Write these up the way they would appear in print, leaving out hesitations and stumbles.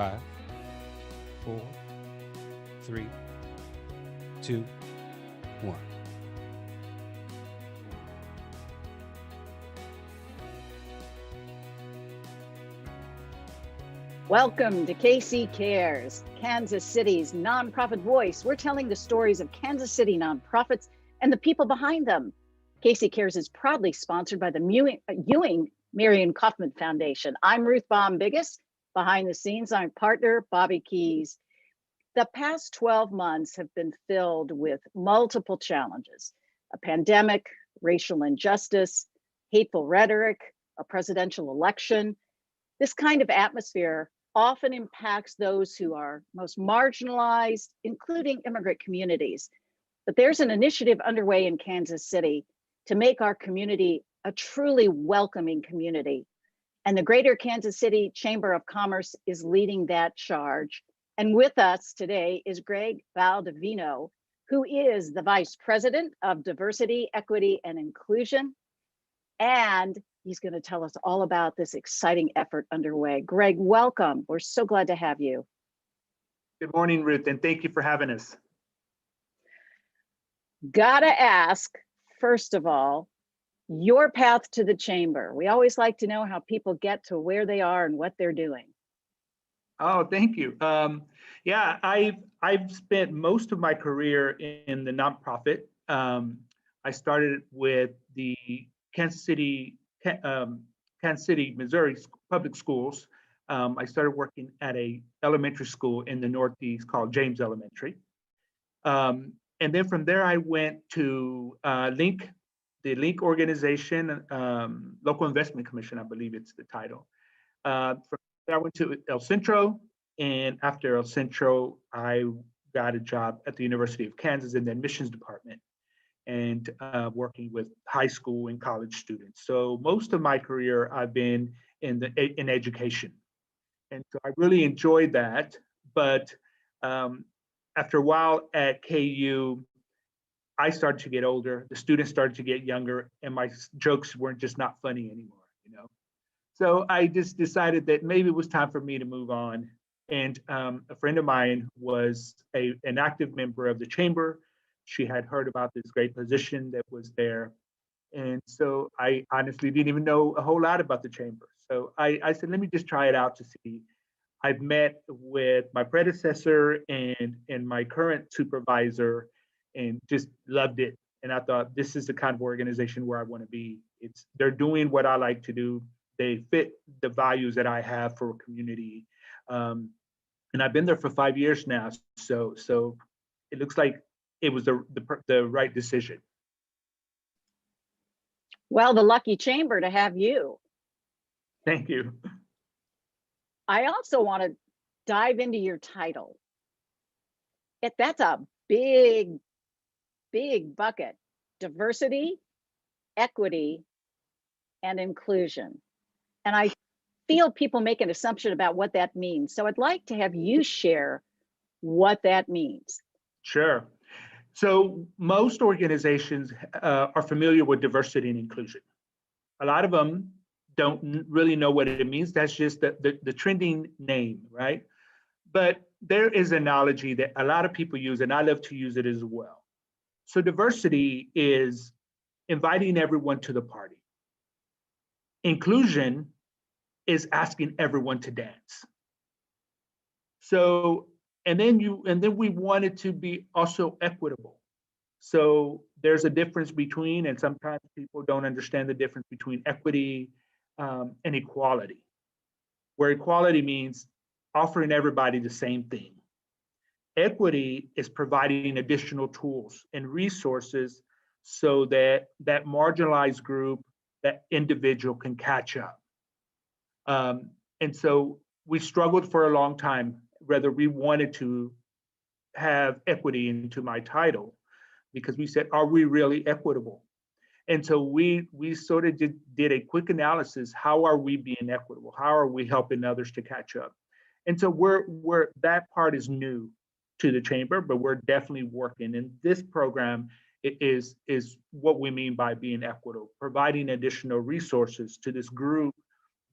5, 4, 3, 2, 1. Welcome to KC Cares, Kansas City's nonprofit voice. We're telling the stories of Kansas City nonprofits and the people behind them. KC Cares is proudly sponsored by the Ewing Marion Kaufman Foundation. I'm Ruth Baum-Biggis. Behind the scenes, I'm partner Bobby Keys. The past 12 months have been filled with multiple challenges: a pandemic, racial injustice, hateful rhetoric, a presidential election. This kind of atmosphere often impacts those who are most marginalized, including immigrant communities. But there's an initiative underway in Kansas City to make our community a truly welcoming community. And the Greater Kansas City Chamber of Commerce is leading that charge. And with us today is Greg Valdovino, who is the Vice President of Diversity, Equity, and Inclusion. And he's going to tell us all about this exciting effort underway. Greg, welcome. We're so glad to have you. Good morning, Ruth, and thank you for having us. Gotta ask, first of all, your path to the chamber. We always like to know how people get to where they are and what they're doing. Oh, thank you. Yeah, I've spent most of my career in the nonprofit. I started with the Kansas City, Missouri public schools. I started working at a elementary school in the Northeast called James Elementary. And then from there, I went to the Link organization, Local Investment Commission, I believe it's the title. From there, I went to El Centro, and after El Centro, I got a job at the University of Kansas in the admissions department, and working with high school and college students. So most of my career, I've been in education. And so I really enjoyed that. But after a while at KU, I started to get older, the students started to get younger, and my jokes weren't just not funny anymore, you know? So I just decided that maybe it was time for me to move on. And a friend of mine was an active member of the chamber. She had heard about this great position that was there. And so I honestly didn't even know a whole lot about the chamber. So I said, let me just try it out to see. I've met with my predecessor and my current supervisor and just loved it. And I thought, this is the kind of organization where I want to be. They're doing what I like to do. They fit the values that I have for a community. And I've been there for 5 years now. So it looks like it was the right decision. Well, the lucky chamber to have you. Thank you. I also want to dive into your title. That's a big bucket: diversity, equity, and inclusion. And I feel people make an assumption about what that means. So I'd like to have you share what that means. Sure. So most organizations are familiar with diversity and inclusion. A lot of them don't really know what it means. That's just the trending name, right? But there is an analogy that a lot of people use, and I love to use it as well. So diversity is inviting everyone to the party. Inclusion is asking everyone to dance. So, and then we want it to be also equitable. So there's a difference between, and sometimes people don't understand the difference between equity and equality, where equality means offering everybody the same thing. Equity is providing additional tools and resources so that that marginalized group, that individual can catch up. And so we struggled for a long time whether we wanted to have equity into my title, because we said, are we really equitable? And so we sort of did a quick analysis. How are we being equitable? How are we helping others to catch up? And so we're that part is new to the chamber, but we're definitely working. And this program is what we mean by being equitable, providing additional resources to this group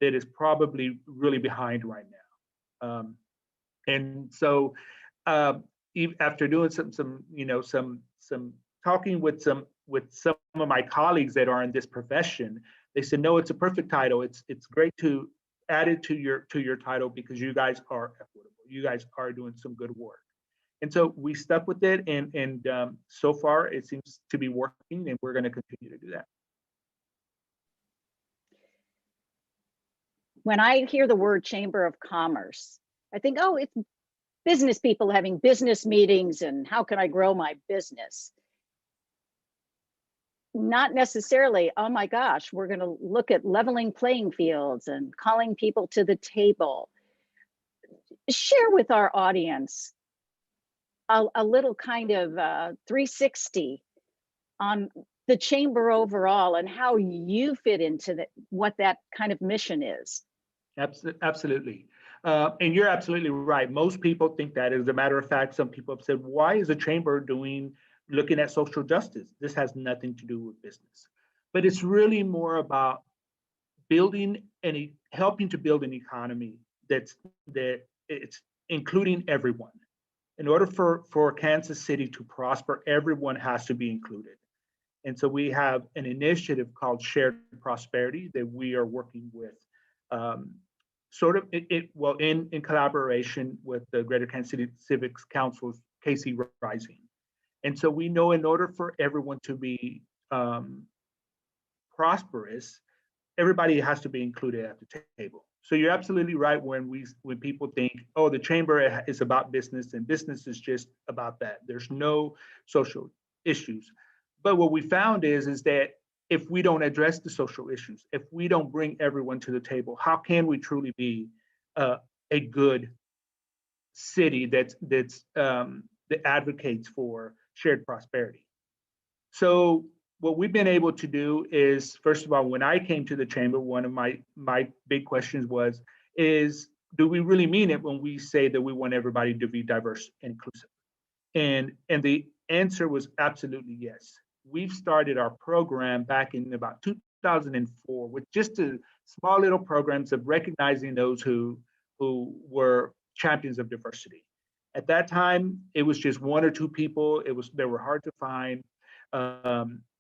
that is probably really behind right now. And so after doing some talking with some of my colleagues that are in this profession, they said, no, it's a perfect title. It's great to add it to your title because you guys are equitable. You guys are doing some good work. And so we stuck with it, and so far it seems to be working, and we're going to continue to do that. When I hear the word Chamber of Commerce, I think, oh, it's business people having business meetings and how can I grow my business? Not necessarily, oh my gosh, we're going to look at leveling playing fields and calling people to the table. Share with our audience a little kind of 360 on the chamber overall and how you fit into what that kind of mission is. Absolutely. And you're absolutely right. Most people think that. As a matter of fact, some people have said, why is the chamber looking at social justice? This has nothing to do with business. But it's really more about building and helping to build an economy that it's including everyone. In order for Kansas City to prosper, everyone has to be included. And so we have an initiative called Shared Prosperity that we are working with, in collaboration with the Greater Kansas City Civics Council's KC Rising. And so we know in order for everyone to be prosperous, everybody has to be included at the table. So you're absolutely right when people think, oh, the chamber is about business and business is just about that. There's no social issues. But what we found is that if we don't address the social issues, if we don't bring everyone to the table, how can we truly be a good city that advocates for shared prosperity? So what we've been able to do is, first of all, when I came to the chamber, one of my big questions is do we really mean it when we say that we want everybody to be diverse and inclusive? And the answer was absolutely yes. We've started our program back in about 2004 with just a small little programs of recognizing those who were champions of diversity. At that time, it was just one or two people. They were hard to find.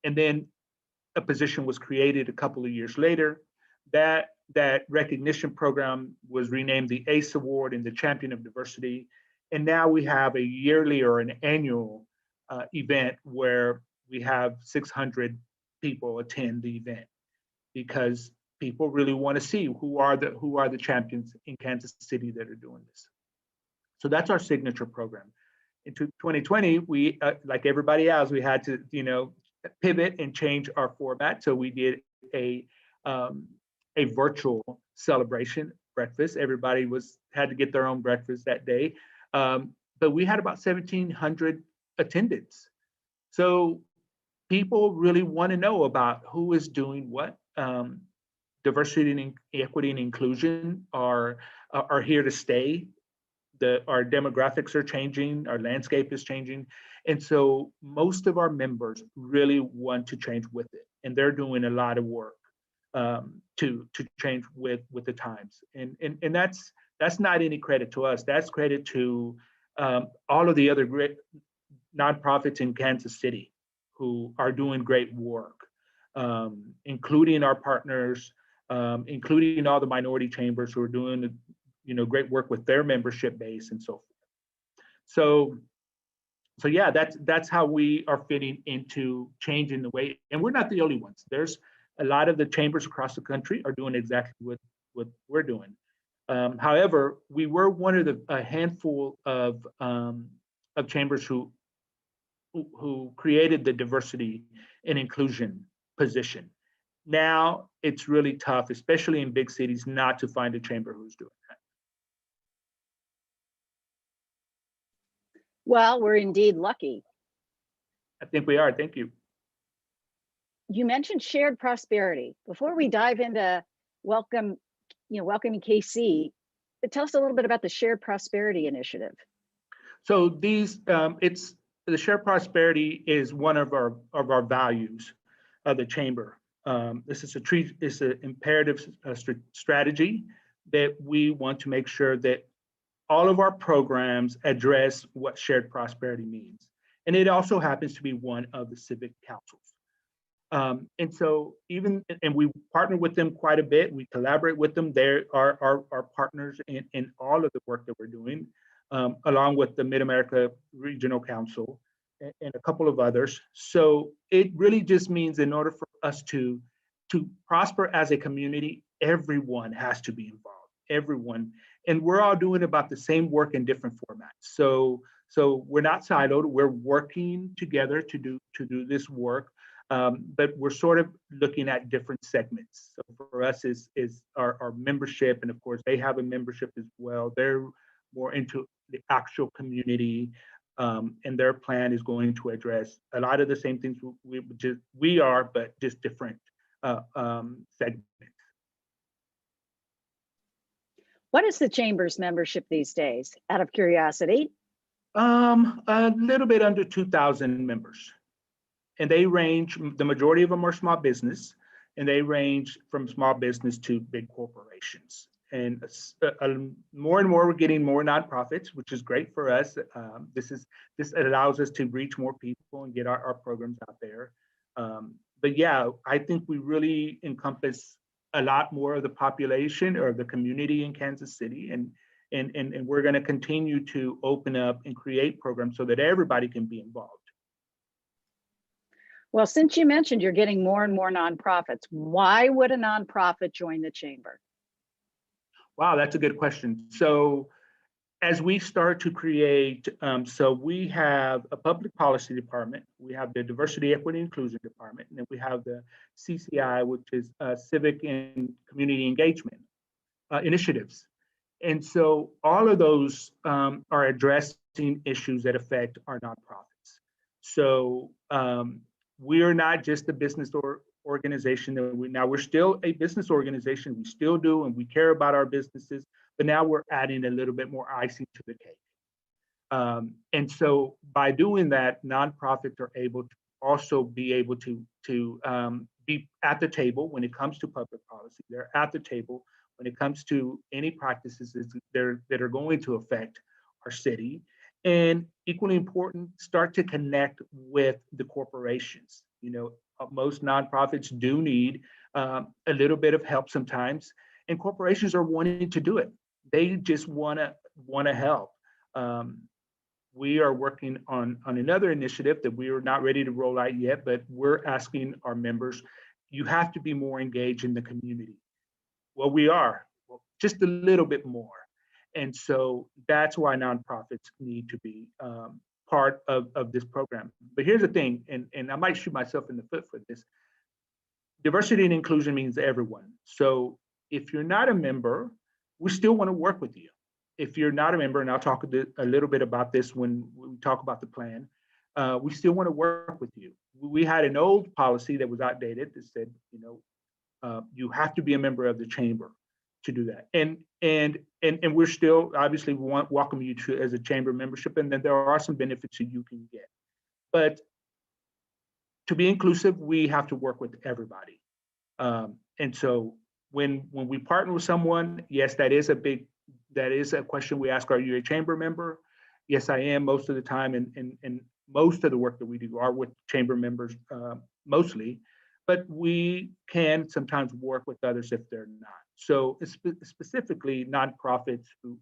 And then a position was created a couple of years later. That recognition program was renamed the ACE Award and the Champion of Diversity. And now we have a yearly or an annual event where we have 600 people attend the event because people really want to see who are the champions in Kansas City that are doing this. So that's our signature program. In 2020, we, like everybody else, we had to, pivot and change our format. So we did a virtual celebration breakfast. Everybody had to get their own breakfast that day. But we had about 1,700 attendance. So people really want to know about who is doing what. Diversity and equity and inclusion are here to stay. Our demographics are changing, our landscape is changing. And so most of our members really want to change with it. And they're doing a lot of work to change with the times. And that's not any credit to us. That's credit to all of the other great nonprofits in Kansas City who are doing great work, including our partners, including all the minority chambers who are doing great work with their membership base and so forth. So yeah, that's how we are fitting into changing the way. And we're not the only ones. There's a lot of the chambers across the country are doing exactly what we're doing. However, we were one of a handful of chambers who created the diversity and inclusion position. Now it's really tough, especially in big cities, not to find a chamber who's doing that. Well, we're indeed lucky. I think we are. Thank you. You mentioned shared prosperity. Before we dive into welcoming KC, tell us a little bit about the Shared Prosperity Initiative. So the shared prosperity is one of our values of the chamber. This is an imperative strategy that we want to make sure that all of our programs address what shared prosperity means. And it also happens to be one of the civic councils. And so and we partner with them quite a bit. We collaborate with them. They are our partners in all of the work that we're doing, along with the Mid-America Regional Council and a couple of others. So it really just means in order for us to prosper as a community, everyone has to be involved, everyone. And we're all doing about the same work in different formats. So we're not siloed, we're working together to do this work. But we're sort of looking at different segments. So for us is our membership, and of course they have a membership as well. They're more into the actual community, and their plan is going to address a lot of the same things we are, but just different segments. What is the Chamber's membership these days, out of curiosity? A little bit under 2,000 members. And they range, the majority of them are small business, and they range from small business to big corporations. And more and more, we're getting more nonprofits, which is great for us. This allows us to reach more people and get our programs out there. But yeah, I think we really encompass a lot more of the population or the community in Kansas City, and we're going to continue to open up and create programs so that everybody can be involved. Well, since you mentioned you're getting more and more nonprofits, why would a nonprofit join the Chamber? Wow, that's a good question. So as we start to create, so we have a public policy department, we have the diversity, equity, inclusion department, and then we have the CCI, which is civic and community engagement initiatives. And so all of those are addressing issues that affect our nonprofits. So we're not just a business organization. We're still a business organization. We still do, and we care about our businesses, but now we're adding a little bit more icing to the cake. And so by doing that, nonprofits are able to also be able to be at the table when it comes to public policy. They're at the table when it comes to any practices that are going to affect our city. And equally important, start to connect with the corporations. You know, most nonprofits do need a little bit of help sometimes, and corporations are wanting to do it. They just want to help. We are working on another initiative that we are not ready to roll out yet, but we're asking our members, you have to be more engaged in the community. Well, we are, just a little bit more. And so that's why nonprofits need to be part of this program. But here's the thing, and I might shoot myself in the foot for this. Diversity and inclusion means everyone. So if you're not a member, we still want to work with you. If you're not a member, and I'll talk a little bit about this when we talk about the plan, we still want to work with you. We had an old policy that was outdated that said, you know, you have to be a member of the chamber to do that. And we're still obviously welcome you to as a chamber membership, and then there are some benefits that you can get. But to be inclusive, we have to work with everybody. And so when we partner with someone, yes, that is a question we ask, are you a chamber member? Yes, I am most of the time, and most of the work that we do are with chamber members mostly, but we can sometimes work with others if they're not. So specifically nonprofits who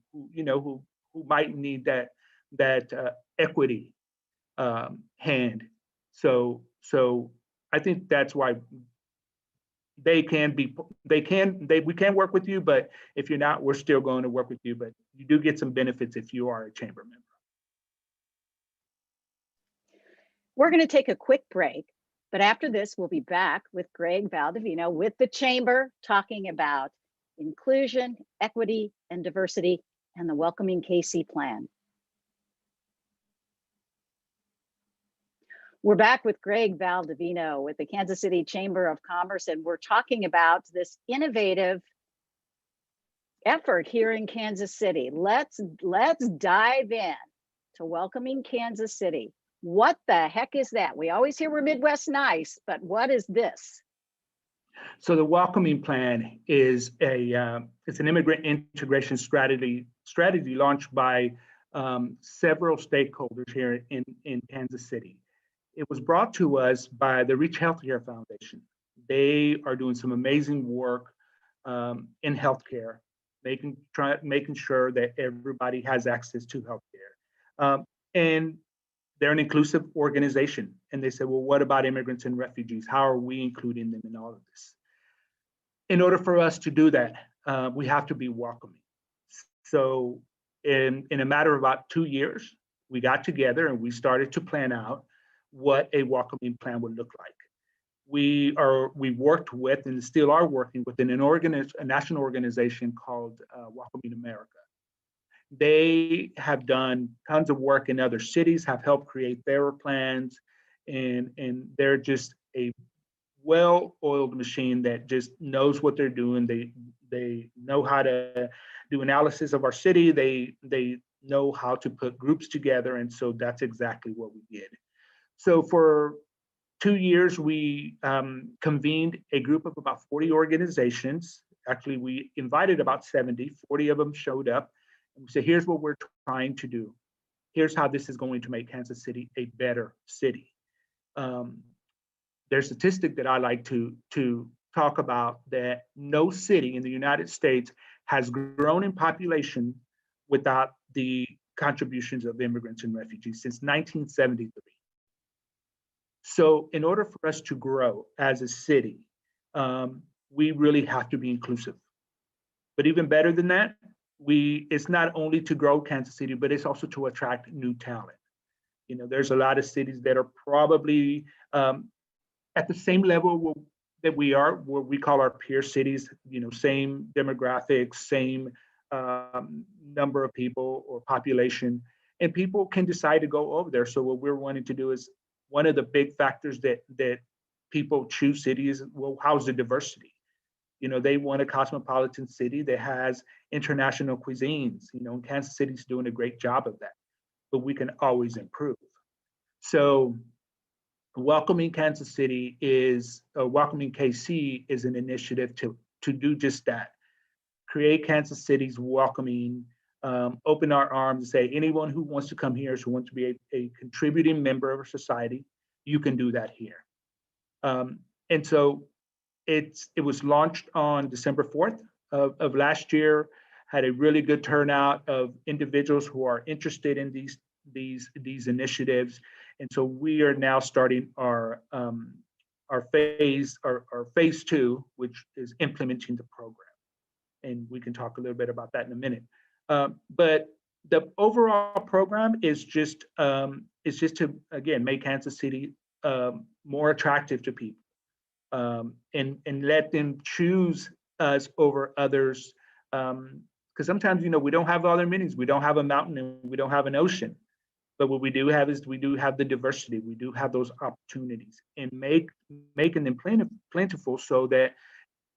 might need that equity hand. So I think that's why we can work with you, but if you're not, we're still going to work with you, but you do get some benefits if you are a chamber member. We're going to take a quick break, but after this, we'll be back with Greg Valdovino with the Chamber, talking about inclusion, equity, and diversity, and the Welcoming KC plan. We're back with Greg Valdovino with the Kansas City Chamber of Commerce, and we're talking about this innovative effort here in Kansas City. Let's dive in to Welcoming Kansas City. What the heck is that? We always hear we're Midwest nice, but what is this? So the Welcoming Plan is it's an immigrant integration strategy strategy launched by several stakeholders here in Kansas City. It was brought to us by the Reach Healthcare Foundation. They are doing some amazing work in healthcare, making sure that everybody has access to healthcare. And they're an inclusive organization. And they said, well, what about immigrants and refugees? How are we including them in all of this? In order for us to do that, we have to be welcoming. So in a matter of about 2 years, we got together and we started to plan out what a welcoming plan would look like. We worked with and still are working with a national organization called Welcoming America. They have done tons of work in other cities, have helped create their plans, and they're just a well-oiled machine that just knows what they're doing. They know how to do analysis of our city. They know how to put groups together, and so that's exactly what we did. So for 2 years, we convened a group of about 40 organizations. Actually, we invited about 70, 40 of them showed up. And we said, here's what we're trying to do. Here's how this is going to make Kansas City a better city. There's a statistic that I like to talk about, that no city in the United States has grown in population without the contributions of immigrants and refugees since 1973. So in order for us to grow as a city, we really have to be inclusive. But even better than that, it's not only to grow Kansas City, but it's also to attract new talent. You know, there's a lot of cities that are probably at the same level that we are, what we call our peer cities, you know, same demographics, same number of people or population, and people can decide to go over there. So what we're wanting to do is, one of the big factors that people choose cities, well, how's the diversity? You know, they want a cosmopolitan city that has international cuisines. You know, Kansas City's doing a great job of that, but we can always improve. So Welcoming Kansas City Welcoming KC is an initiative to do just that. Create Kansas City's welcoming, open our arms and say, anyone who wants to come here, who wants to be a contributing member of our society, you can do that here. And so it was launched on December 4th of last year, had a really good turnout of individuals who are interested in these initiatives. And so we are now starting our phase 2, which is implementing the program. And we can talk a little bit about that in a minute. But the overall program is just to, again, make Kansas City more attractive to people, and let them choose us over others. Because sometimes, you know, we don't have all their amenities. We don't have a mountain and we don't have an ocean. But what we do have is we do have the diversity. We do have those opportunities, and making them plentiful so that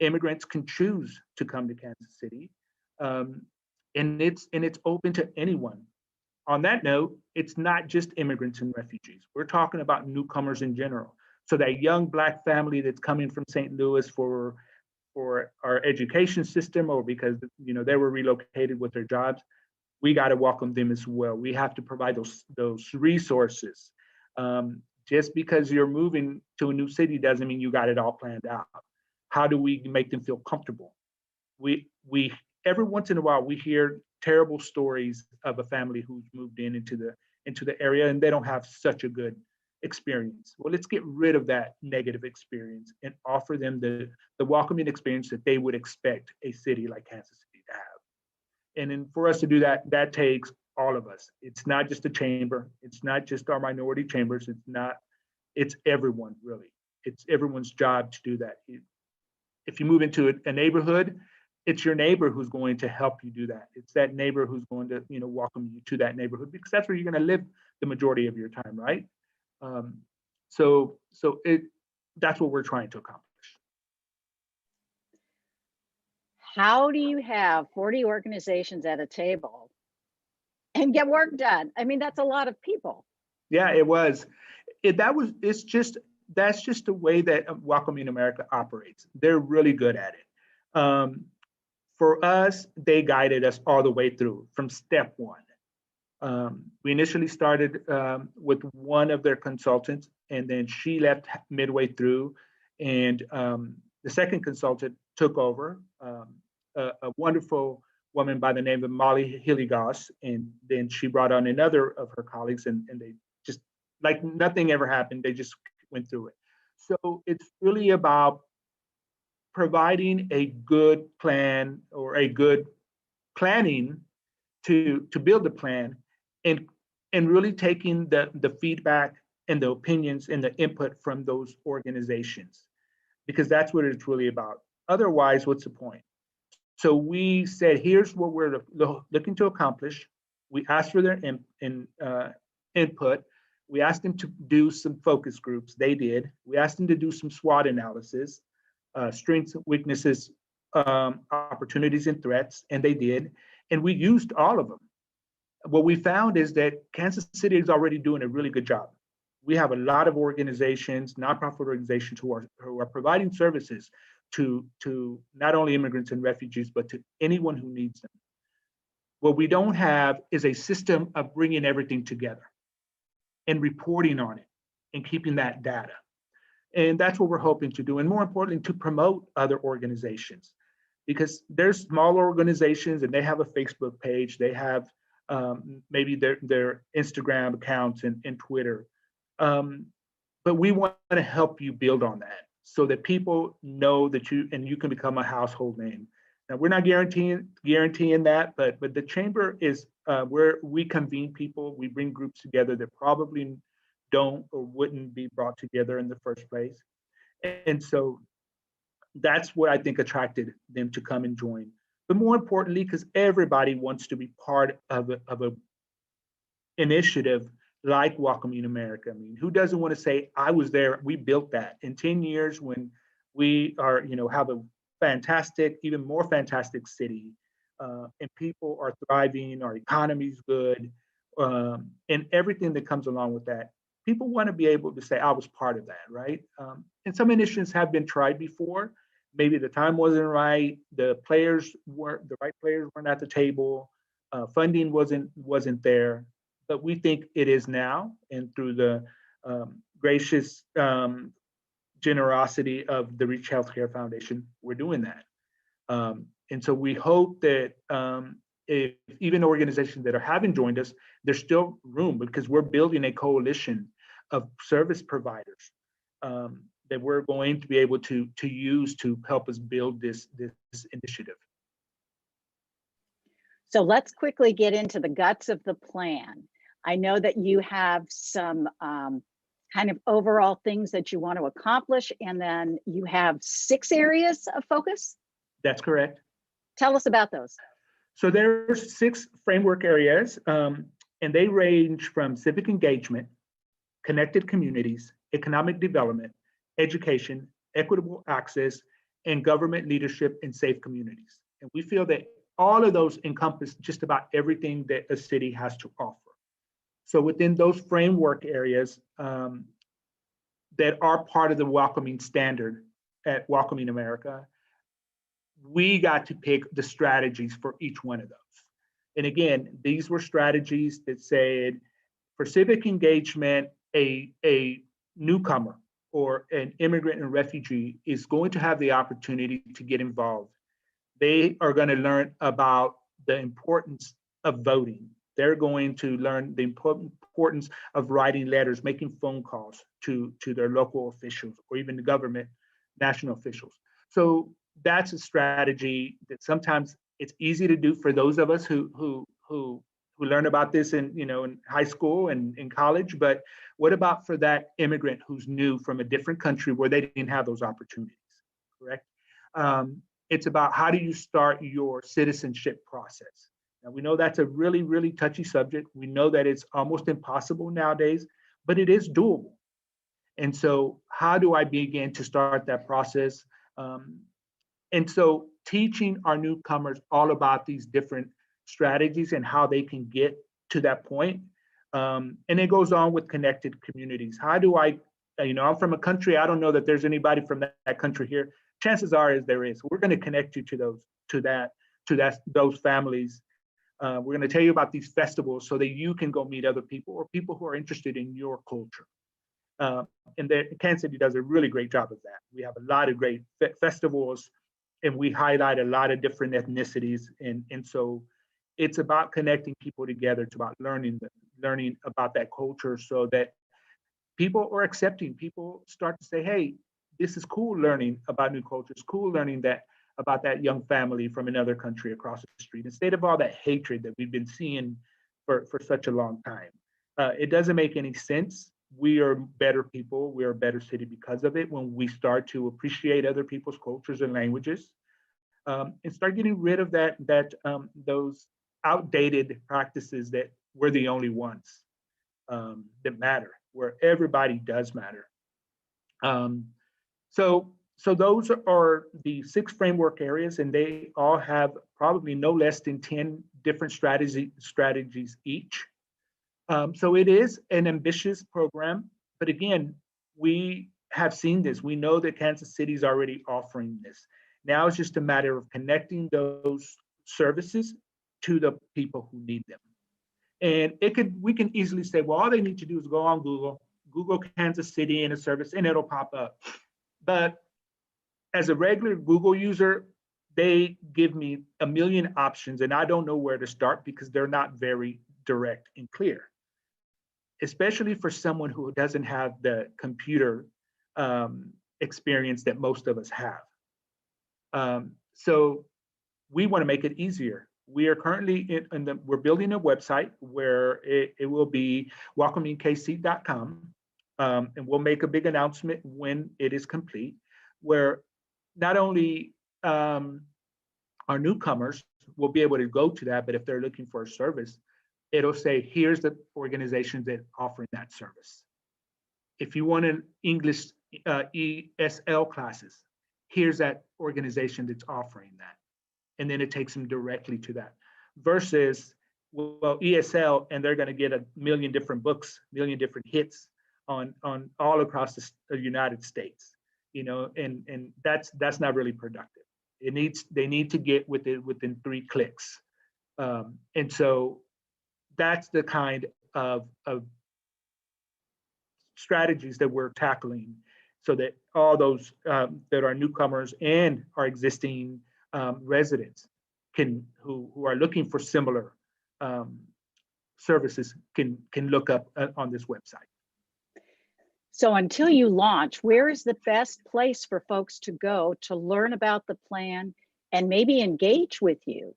immigrants can choose to come to Kansas City. And it's open to anyone. On that note, it's not just immigrants and refugees. We're talking about newcomers in general. So that young Black family that's coming from St. Louis for our education system, or because, you know, they were relocated with their jobs, we got to welcome them as well. We have to provide those resources. Just because you're moving to a new city doesn't mean you got it all planned out. How do we make them feel comfortable? We every once in a while we hear terrible stories of a family who's moved into the area and they don't have such a good experience. Well, let's get rid of that negative experience and offer them the welcoming experience that they would expect a city like Kansas City to have. And then for us to do that, that takes all of us. It's not just the chamber. It's not just our minority chambers. It's everyone, really. It's everyone's job to do that. If you move into a neighborhood, it's your neighbor who's going to help you do that. It's that neighbor who's going to, you know, welcome you to that neighborhood, because that's where you're going to live the majority of your time, right? So that's what we're trying to accomplish. How do you have 40 organizations at a table and get work done? I mean, that's a lot of people. Yeah, it was. That's just the way that Welcoming America operates. They're really good at it. For us, they guided us all the way through from step one. We initially started with one of their consultants, and then she left midway through, and the second consultant took over, a wonderful woman by the name of Molly Hilligoss, and then she brought on another of her colleagues, and they just, like nothing ever happened, they just went through it. So it's really about providing a good plan or a good planning to build a plan, and really taking the feedback and the opinions and the input from those organizations, because that's what it's really about. Otherwise, what's the point? So we said, here's what we're looking to accomplish. We asked for their input. We asked them to do some focus groups. They did. We asked them to do some SWOT analysis, strengths, weaknesses, opportunities, and threats, and they did. And we used all of them. What we found is that Kansas City is already doing a really good job. We have a lot of organizations, nonprofit organizations, who are providing services to not only immigrants and refugees, but to anyone who needs them. What we don't have is a system of bringing everything together and reporting on it and keeping that data. And that's what we're hoping to do. And more importantly, to promote other organizations, because there's smaller organizations and they have a Facebook page, they have maybe their Instagram accounts and Twitter. But we want to help you build on that so that people know that you can become a household name. Now, we're not guaranteeing that, but the chamber is where we convene people, we bring groups together that probably don't or wouldn't be brought together in the first place. And so that's what I think attracted them to come and join. But more importantly, because everybody wants to be part of a initiative like Welcoming America. I mean, who doesn't want to say, I was there, we built that. In 10 years, when we are, have a fantastic, even more fantastic city, and people are thriving, our economy's good, and everything that comes along with that, people want to be able to say, I was part of that, right? And some initiatives have been tried before. Maybe the time wasn't right, the right players weren't at the table, funding wasn't there. But we think it is now, and through the gracious generosity of the Reach Healthcare Foundation, we're doing that. And so we hope that if even organizations that haven't joined us, there's still room, because we're building a coalition of service providers that we're going to be able to use to help us build this initiative. So let's quickly get into the guts of the plan. I know that you have some kind of overall things that you want to accomplish, and then you have 6 areas of focus? That's correct. Tell us about those. So there's 6 framework areas, and they range from civic engagement, connected communities, economic development, education, equitable access, and government leadership in safe communities. And we feel that all of those encompass just about everything that a city has to offer. So within those framework areas that are part of the welcoming standard at Welcoming America, we got to pick the strategies for each one of those. And again, these were strategies that said, for civic engagement, a newcomer or an immigrant and refugee is going to have the opportunity to get involved. They are going to learn about the importance of voting. They're going to learn the importance of writing letters, making phone calls to their local officials or even the government, national officials. So that's a strategy that sometimes it's easy to do for those of us who learn about this in high school and in college. But what about for that immigrant who's new from a different country where they didn't have those opportunities, correct? It's about how do you start your citizenship process. Now, we know that's a really, really touchy subject. We know that it's almost impossible nowadays, but it is doable. And so how do I begin to start that process? And so teaching our newcomers all about these different strategies and how they can get to that point. And it goes on with connected communities. How do I'm from a country, I don't know that there's anybody from that country here. Chances are is there is. We're going to connect you to that. those families. We're going to tell you about these festivals so that you can go meet other people or people who are interested in your culture. And Kansas City does a really great job of that. We have a lot of great festivals, and we highlight a lot of different ethnicities. And so it's about connecting people together. It's about learning about that culture so that people are accepting. People start to say, hey, this is cool learning about new cultures, cool learning about that young family from another country across the street, instead of all that hatred that we've been seeing for such a long time. It doesn't make any sense. We are better people. We are a better city because of it when we start to appreciate other people's cultures and languages, and start getting rid of those outdated practices that we're the only ones that matter, where everybody does matter. So those are the 6 framework areas, and they all have probably no less than 10 different strategies each. So it is an ambitious program, but again, we have seen this. We know that Kansas City is already offering this. Now it's just a matter of connecting those services to the people who need them. And we can easily say, well, all they need to do is go on Google Kansas City in a service, and it'll pop up. But as a regular Google user, they give me a million options, and I don't know where to start because they're not very direct and clear, especially for someone who doesn't have the computer experience that most of us have. So we want to make it easier. We are currently we're building a website where it will be welcomingkc.com, and we'll make a big announcement when it is complete, where not only our newcomers will be able to go to that, but if they're looking for a service, it'll say, here's the organizations that are offering that service. If you want an English ESL classes, here's that organization that's offering that. And then it takes them directly to that. Versus, well, ESL, and they're going to get a million different books, million different hits on all across the United States. And that's not really productive. They need to get within 3 clicks. And so that's the kind of strategies that we're tackling, so that all those that are newcomers and our existing residents who are looking for similar services can look up on this website. So until you launch, where is the best place for folks to go to learn about the plan and maybe engage with you?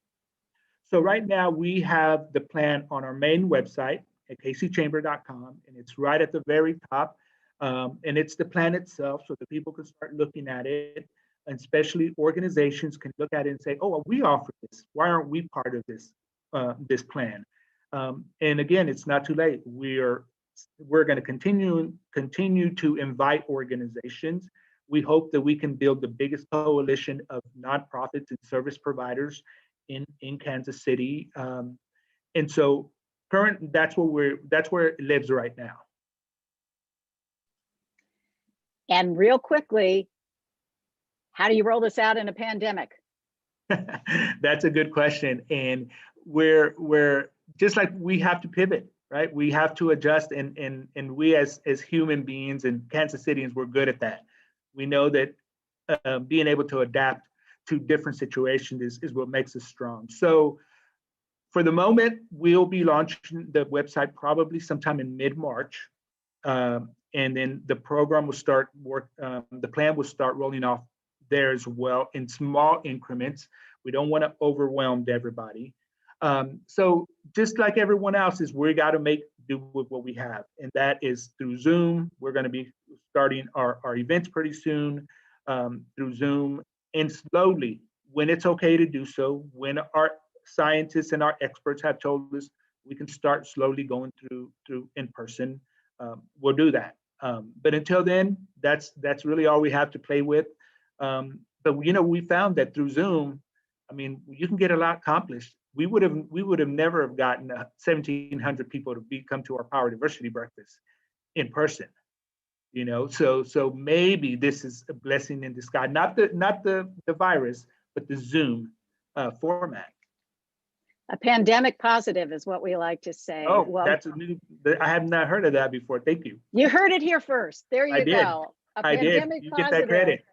So right now we have the plan on our main website at kcchamber.com, and it's right at the very top. And it's the plan itself, so that people can start looking at it, and especially organizations can look at it and say, oh, well, we offer this. Why aren't we part of this plan? And again, it's not too late. We're going to continue to invite organizations. We hope that we can build the biggest coalition of nonprofits and service providers in Kansas City. And so that's where it lives right now. And real quickly, how do you roll this out in a pandemic? That's a good question. And we're just like, we have to pivot, right? We have to adjust, and we as human beings and Kansas Cityans, we're good at that. We know that being able to adapt to different situations is what makes us strong. So for the moment, we'll be launching the website probably sometime in mid-March. And then the program will start the plan will start rolling off there as well in small increments. We don't want to overwhelm everybody. So just like everyone else, we got to do with what we have, and that is through Zoom. We're going to be starting our events pretty soon through Zoom, and slowly, when it's okay to do so, when our scientists and our experts have told us we can start slowly going through in person, we'll do that. But until then, that's really all we have to play with. But we found that through Zoom, I mean, you can get a lot accomplished. We would have never have gotten 1,700 people to come to our Power Diversity Breakfast in person. So maybe this is a blessing in disguise, not the virus, but the Zoom format. A pandemic positive is what we like to say. Oh, Well, that's a new, I have not heard of that before. Thank you. you heard it here first. There you I did. go. A I did. pandemic You get that credit.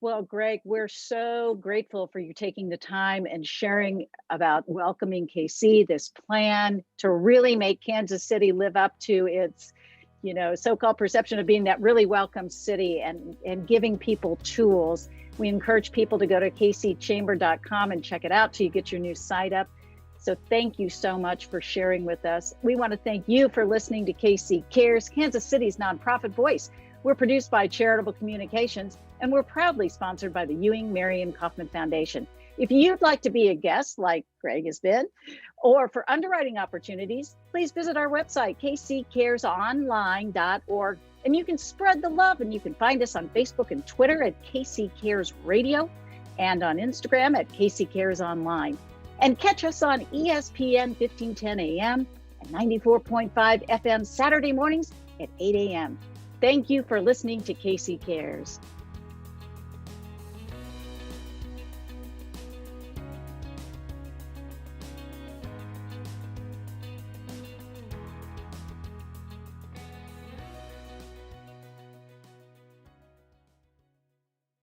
Well, Greg, we're so grateful for you taking the time and sharing about welcoming KC, this plan to really make Kansas City live up to its, so-called perception of being that really welcome city, and giving people tools. We encourage people to go to kcchamber.com and check it out till you get your new site up. So thank you so much for sharing with us. We want to thank you for listening to KC Cares, Kansas City's nonprofit voice. We're produced by Charitable Communications, and we're proudly sponsored by the Ewing Marion Kaufman Foundation. If you'd like to be a guest like Greg has been, or for underwriting opportunities, please visit our website, kccaresonline.org, and you can spread the love, and you can find us on Facebook and Twitter at KC Cares Radio, and on Instagram at KC Cares Online. And catch us on ESPN 1510 AM and 94.5 FM Saturday mornings at 8 a.m. Thank you for listening to KC Cares.